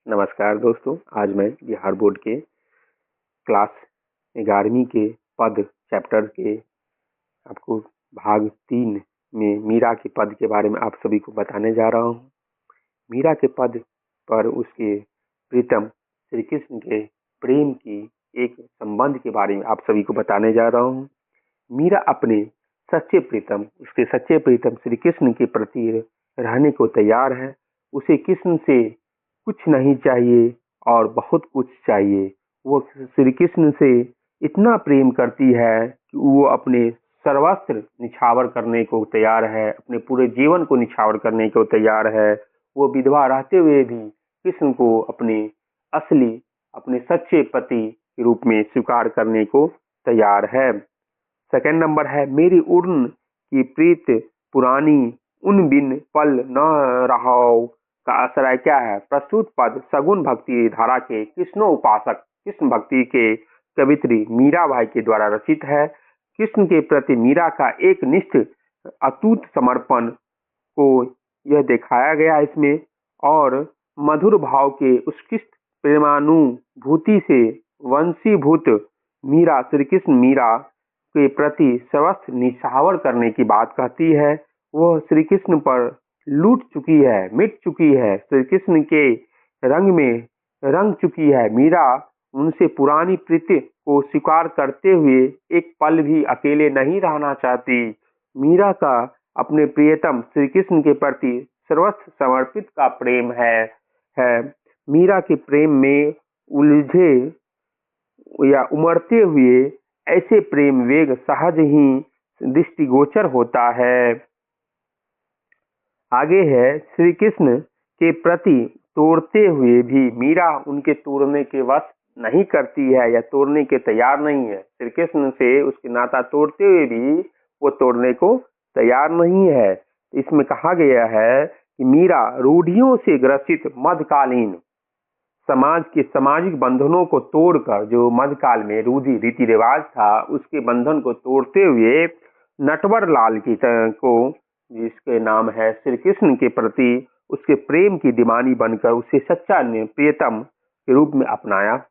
नमस्कार दोस्तों, आज मैं बिहार बोर्ड के क्लास 11वीं के पद चैप्टर के आपको भाग 3 में मीरा के पद के बारे में आप सभी को बताने जा रहा हूँ। मीरा के पद पर उसके प्रीतम श्री कृष्ण के प्रेम की एक संबंध के बारे में आप सभी को बताने जा रहा हूँ। मीरा अपने सच्चे प्रीतम श्री कृष्ण के प्रति रहने को तैयार है। उसे कृष्ण से कुछ नहीं चाहिए और बहुत कुछ चाहिए। वो श्री कृष्ण से इतना प्रेम करती है कि वो अपने सर्वस्व निछावर करने को तैयार है, अपने पूरे जीवन को निछावर करने को तैयार है। वो विधवा रहते हुए भी कृष्ण को अपने सच्चे पति के रूप में स्वीकार करने को तैयार है। सेकंड नंबर है, मेरी उड़न की प्रीत पुरानी उन बिन पल न रहाओ का आश्रय क्या है। प्रस्तुत पद सगुन भक्ति धारा के कृष्णोपासक कृष्ण भक्ति के कवित्री मीराबाई के द्वारा रचित है। कृष्ण के प्रति मीरा का एक निष्ठ अटूट समर्पण को यह दिखाया गया इसमें, और मधुर भाव के उत्कृष्ट प्रेमानुभूति से वंशीभूत मीरा श्री कृष्ण मीरा के प्रति सर्वस्व निछावर करने की बात कहती है। वह श्री कृष्ण पर लूट चुकी है, मिट चुकी है, श्री कृष्ण के रंग में रंग चुकी है। मीरा उनसे पुरानी प्रीति को स्वीकार करते हुए एक पल भी अकेले नहीं रहना चाहती। मीरा का अपने प्रियतम श्री कृष्ण के प्रति सर्वस्व समर्पित का प्रेम है। मीरा के प्रेम में उलझे या उमड़ते हुए ऐसे प्रेम वेग सहज ही दृष्टिगोचर होता है। आगे है, श्री कृष्ण के प्रति तोड़ते हुए भी मीरा उनके तोड़ने के वश नहीं करती है या तोड़ने के तैयार नहीं है। श्री कृष्ण से उसके नाता तोड़ते हुए भी वो तोड़ने को तैयार नहीं है। इसमें कहा गया है कि मीरा रूढ़ियों से ग्रसित मध्यकालीन समाज के सामाजिक बंधनों को तोड़कर, जो मध्यकाल में रूढ़ि रीति रिवाज था, उसके बंधन को तोड़ते हुए नटवर लाल को, जिसके नाम है, श्री कृष्ण के प्रति उसके प्रेम की दीवानी बनकर उसे सच्चा प्रियतम के रूप में अपनाया।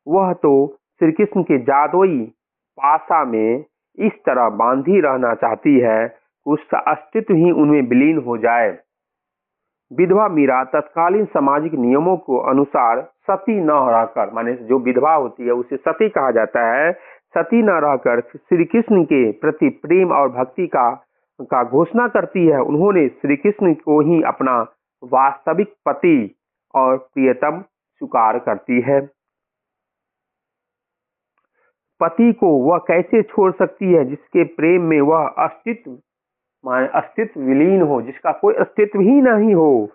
वह तो श्री कृष्ण के जादुई पासा में इस तरह बांधी रहना चाहती है कि उसका अस्तित्व ही उनमें विलीन हो जाए। विधवा मीरा तत्कालीन सामाजिक नियमों को अनुसार सती न रहकर, माने जो विधवा होती है उसे सती कहा जाता है, सती न रहकर श्री कृष्ण के प्रति प्रेम और भक्ति का घोषणा करती है। उन्होंने श्री कृष्ण को ही अपना वास्तविक पति और प्रियतम स्वीकार करती है। पति को वह कैसे छोड़ सकती है जिसके प्रेम में वह अस्तित्व विलीन हो, जिसका कोई अस्तित्व ही नहीं हो।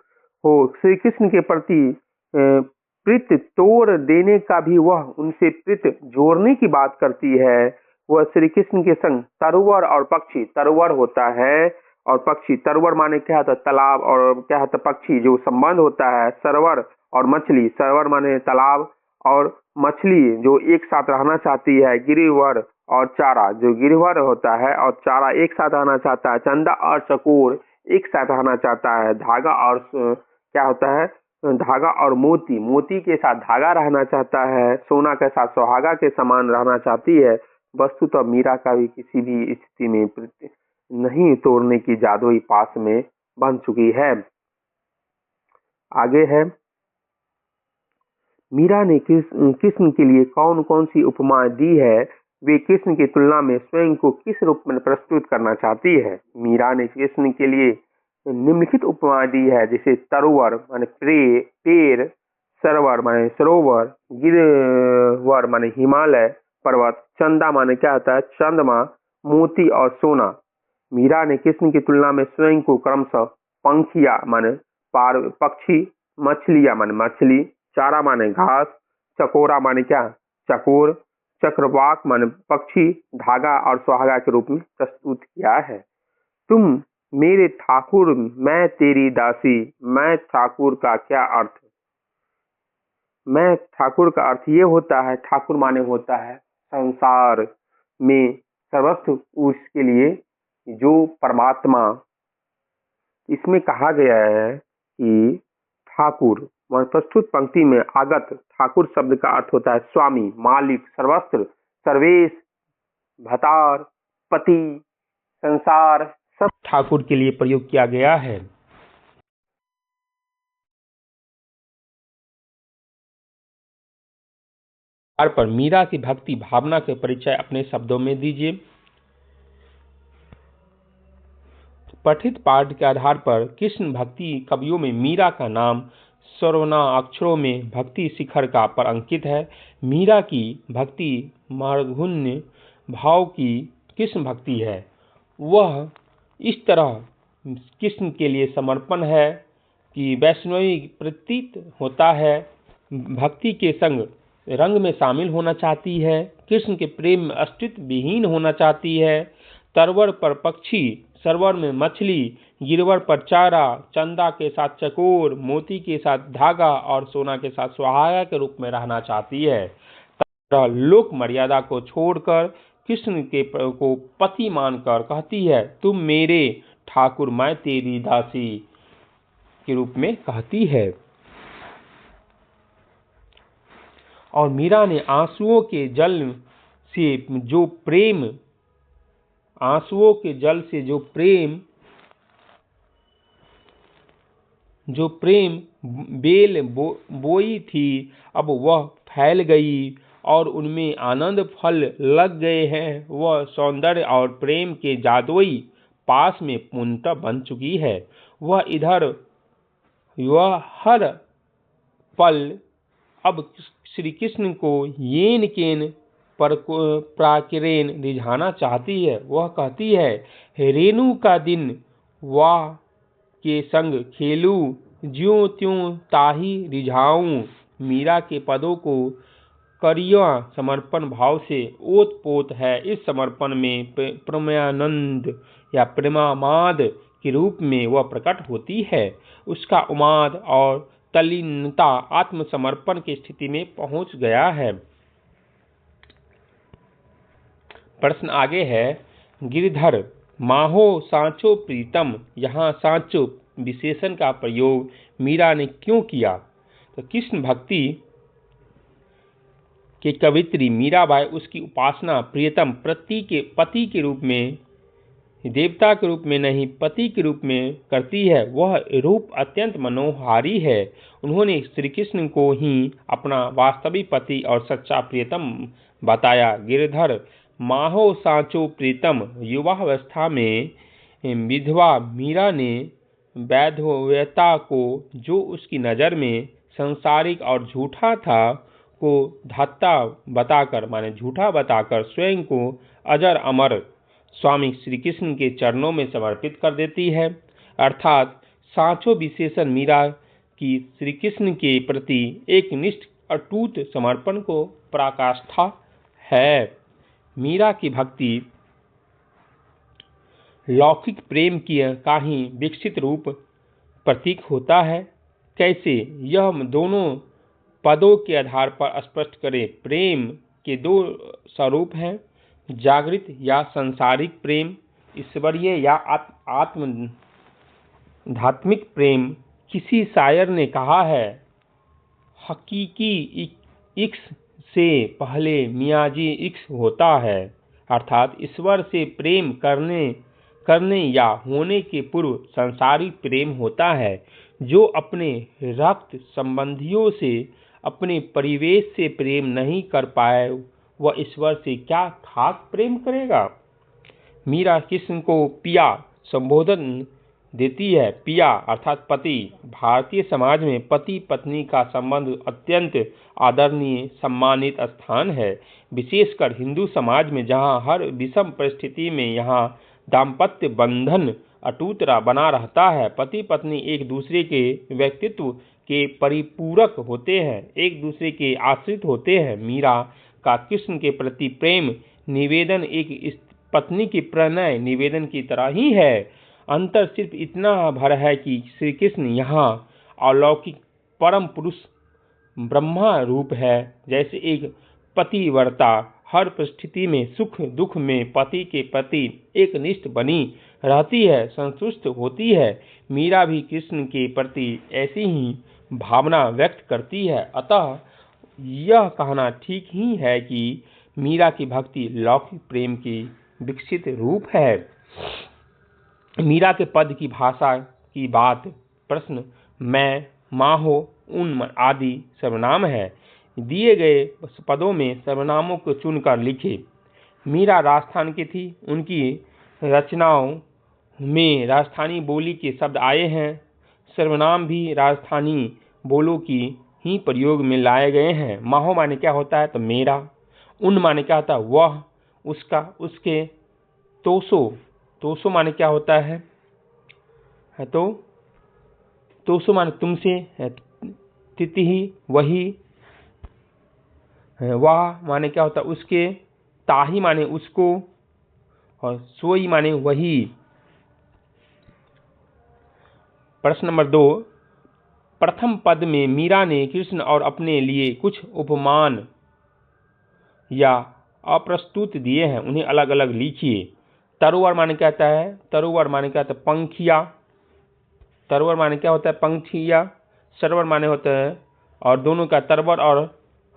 श्री कृष्ण के प्रति प्रीत तोड़ देने का भी वह उनसे प्रीत जोड़ने की बात करती है। वह श्री कृष्ण के संग तरुवर और पक्षी, तरुवर होता है और पक्षी, तरुवर माने क्या होता है, तालाब, और क्या होता है पक्षी, जो संबंध होता है सरोवर और मछली। सरोवर माने तालाब और मछली जो एक साथ रहना चाहती है। गिरिवर और चारा, जो गिरवर होता है और चारा एक साथ रहना चाहता है। चंदा और चकोर एक साथ रहना चाहता है। धागा और क्या होता है, धागा और मोती, मोती के साथ धागा रहना चाहता है। सोना के साथ सुहागा के समान रहना चाहती है। वस्तु तो मीरा का भी किसी भी स्थिति में नहीं तोड़ने की जादुई पास में बन चुकी है। आगे है, मीरा ने कृष्ण के लिए कौन कौन सी उपमाएं दी है, वे कृष्ण की तुलना में स्वयं को किस रूप में प्रस्तुत करना चाहती है। मीरा ने कृष्ण के लिए निम्नलिखित उपमाएं दी है, जैसे तरुवर माने पेड़, सरोवर माने सरोवर, गिरवर माने हिमालय पर्वत, चंदा माने क्या होता है चंद्रमा, मोती और सोना। मीरा ने कृष्ण की तुलना में स्वयं को क्रमशः पंखिया माने पक्षी, मछलिया माने मछली, चारा माने घास, चकोरा माने क्या चकोर, चक्रवाक माने पक्षी, धागा और सुहागा के रूप में प्रस्तुत किया है। तुम मेरे ठाकुर, मैं तेरी दासी। मैं ठाकुर का क्या अर्थ, मैं ठाकुर का अर्थ ये होता है, ठाकुर माने होता है संसार में सर्वस्व उसके लिए जो परमात्मा। इसमें कहा गया है कि ठाकुर प्रस्तुत पंक्ति में आगत ठाकुर शब्द का अर्थ होता है स्वामी, मालिक, सर्वस्त्र, सर्वेश, भतार, पति, संसार, सब ठाकुर के लिए प्रयोग किया गया है। पर मीरा की भक्ति भावना के परिचय अपने शब्दों में दीजिए। पठित पाठ के आधार पर कृष्ण भक्ति कवियों में मीरा का नाम सर्वना अक्षरों में भक्ति शिखर का पर अंकित है। मीरा की भक्ति मार्गुण्य भाव की कृष्ण भक्ति है। वह इस तरह कृष्ण के लिए समर्पण है कि वैष्णवी प्रतीत होता है। भक्ति के संग रंग में शामिल होना चाहती है, कृष्ण के प्रेम में अस्तित्व विहीन होना चाहती है। तरवर पर पक्षी, सरोवर में मछली, गिरवर पर चारा, चंदा के साथ चकोर, मोती के साथ धागा और सोना के साथ सुहागा के रूप में रहना चाहती है। लोक मर्यादा को छोड़कर कृष्ण को पति मानकर कहती है, तुम मेरे ठाकुर, मैं तेरी दासी के रूप में कहती है। और मीरा ने आंसुओं के जल से जो प्रेम बेल बोई थी, अब वह फैल गई और उनमें आनंद फल लग गए हैं। वह सौंदर्य और प्रेम के जादुई पास में पूर्णतः बन चुकी है। वह हर पल अब श्री कृष्ण को येन केन प्राकिरेन रिझाना चाहती है। वह कहती है, रेणु का दिन वाह के संग खेलूं, ज्यों त्यों ताही रिझाऊं। मीरा के पदों को करिया समर्पण भाव से ओतपोत है। इस समर्पण में प्रेमानंद या प्रेमामाद के रूप में वह प्रकट होती है। उसका उन्माद और तल्लीनता आत्मसमर्पण की स्थिति में पहुंच गया है। प्रश्न आगे है, गिरधर माहो सांचो प्रीतम, यहाँ सांचो विशेषण का प्रयोग मीरा ने क्यों किया? तो कृष्ण भक्ति के कवित्री मीराबाई उसकी उपासना प्रियतम पति के रूप में, देवता के रूप में नहीं, पति के रूप में करती है। वह रूप अत्यंत मनोहारी है। उन्होंने श्री कृष्ण को ही अपना वास्तविक पति और सच्चा प्रियतम बताया। गिरधर माहो सांचो प्रीतम, युवावस्था में विधवा मीरा ने वैधव्यता को, जो उसकी नज़र में संसारिक और झूठा था, को धत्ता बताकर, माने झूठा बताकर स्वयं को अजर अमर स्वामी श्री कृष्ण के चरणों में समर्पित कर देती है। अर्थात सांचो विशेषण मीरा की श्री कृष्ण के प्रति एक निष्ठ अटूट समर्पण को पराकाष्ठा है। मीरा की भक्ति लौकिक प्रेम की का ही विकसित रूप प्रतीक होता है। कैसे? यह दोनों पदों के आधार पर स्पष्ट करें। प्रेम के दो स्वरूप हैं, जागृत या सांसारिक प्रेम, ईश्वरीय या आत्मधात्मिक प्रेम। किसी शायर ने कहा है, हकीकी इश्क से पहले मियाजी इश्क होता है। अर्थात ईश्वर से प्रेम करने या होने के पूर्व सांसारिक प्रेम होता है। जो अपने रक्त संबंधियों से, अपने परिवेश से प्रेम नहीं कर पाए, वह ईश्वर से क्या खास प्रेम करेगा? मीरा कृष्ण को पिया संबोधन देती है। पिया अर्थात पति। भारतीय समाज में पति पत्नी का संबंध अत्यंत आदरणीय सम्मानित स्थान है। विशेषकर हिंदू समाज में, जहाँ हर विषम परिस्थिति में यहाँ दाम्पत्य बंधन अटूट बना रहता है। पति पत्नी एक दूसरे के व्यक्तित्व के परिपूरक होते हैं, एक दूसरे के आश्रित होते हैं। मीरा का कृष्ण के प्रति प्रेम निवेदन एक पत्नी के प्रणय निवेदन की तरह ही है। अंतर सिर्फ इतना भर है कि श्री कृष्ण यहाँ अलौकिक परम पुरुष ब्रह्मा रूप है। जैसे एक पतिव्रता हर परिस्थिति में, सुख दुख में पति के प्रति एक निष्ठ बनी रहती है, संतुष्ट होती है। मीरा भी कृष्ण के प्रति ऐसी ही भावना व्यक्त करती है। अतः यह कहना ठीक ही है कि मीरा की भक्ति लौकिक प्रेम की विकसित रूप है। मीरा के पद की भाषा की बात। प्रश्न, मैं, माँ हो, उन आदि सर्वनाम है। दिए गए पदों में सर्वनामों को चुनकर लिखे। मीरा राजस्थान की थी। उनकी रचनाओं में राजस्थानी बोली के शब्द आए हैं। सर्वनाम भी राजस्थानी बोलों की ही प्रयोग में लाए गए हैं। माहो माने क्या होता है? तो मेरा। उन माने क्या होता है? वह, उसका, उसके। तोसो माने क्या होता है? तो तोसो माने तुमसे। तिथि वही। वह माने क्या होता है? उसके। ताही माने उसको, और सोई माने वही। प्रश्न नंबर 2। प्रथम पद में मीरा ने कृष्ण और अपने लिए कुछ उपमान या अप्रस्तुत दिए हैं, उन्हें अलग अलग लिखिए। तरोवर माने क्या होता है? तरोवर माने क्या होता है? पंखिया। तरवर माने क्या होता है? पंखिया। सरवर माने होता है, और दोनों का तरवर और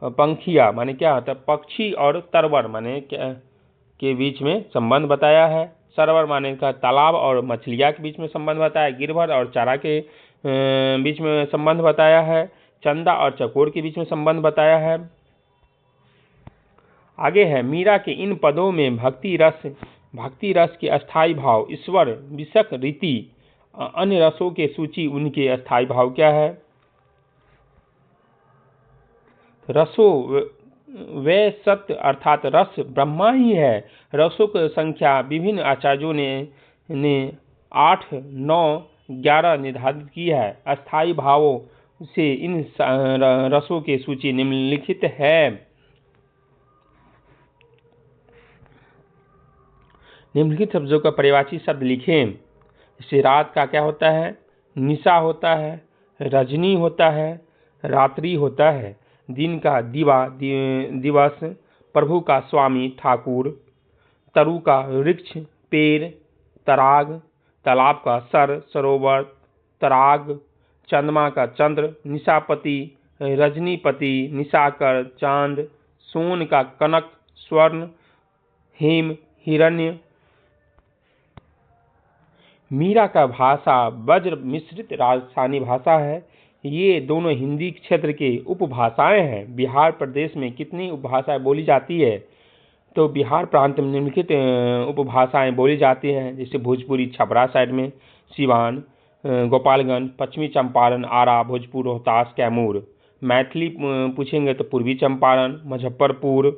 पंखिया माने क्या होता है? पक्षी और तरवर माने क्या के बीच में संबंध बताया है। सरवर माने का तालाब और मछलियाँ के बीच में संबंध बताया। गिरभर और चारा के बीच में संबंध बताया है। चंदा और चकोर के बीच में संबंध बताया है। आगे है, मीरा के इन पदों में भक्ति रस के अस्थाई भाव, ईश्वर, विषक, रीति, अन्य रसों के सूची, उनके अस्थाई भाव क्या है? रसो वे सत्य अर्थात रस ब्रह्मा ही है। रसों की संख्या विभिन्न आचार्यों ने 8, 9, 11 निर्धारित की है। अस्थाई भावों से इन रसों की सूची निम्नलिखित है। निम्नलिखित शब्दों का पर्यायवाची शब्द लिखें। इससे रात का क्या होता है? निशा होता है। रजनी होता है। रात्रि होता है। दिन का दिवस। प्रभु का स्वामी ठाकुर। तरु का वृक्ष, पेड़, तराग। तालाब का सरोवर, तराग। चंद्रमा का चंद्र, निशापति, रजनीपति, निशाकर, चांद। सोन का कनक, स्वर्ण, हेम, हिरण्य। मीरा का भाषा वज्र मिश्रित राजस्थानी भाषा है। ये दोनों हिंदी क्षेत्र के उपभाषाएं हैं। बिहार प्रदेश में कितनी उपभाषाएं बोली जाती है? तो बिहार प्रांत में निम्नलिखित उपभाषाएं बोली जाती हैं, जैसे भोजपुरी छपरा साइड में, सिवान, गोपालगंज, पश्चिमी चंपारण, आरा, भोजपुर, रोहतास, कैमूर। मैथिली पूछेंगे तो पूर्वी चंपारण, मुजफ्फरपुर,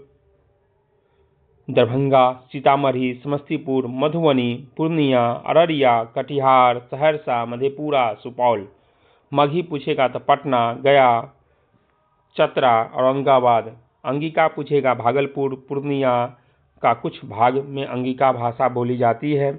दरभंगा, सीतामढ़ी, समस्तीपुर, मधुबनी, पूर्णिया, अररिया, कटिहार, सहरसा, मधेपुरा, सुपौल। मगही पूछेगा तो पटना, गया, चतरा, औरंगाबाद। अंगिका पूछेगा भागलपुर, पूर्णिया का कुछ भाग में अंगिका भाषा बोली जाती है।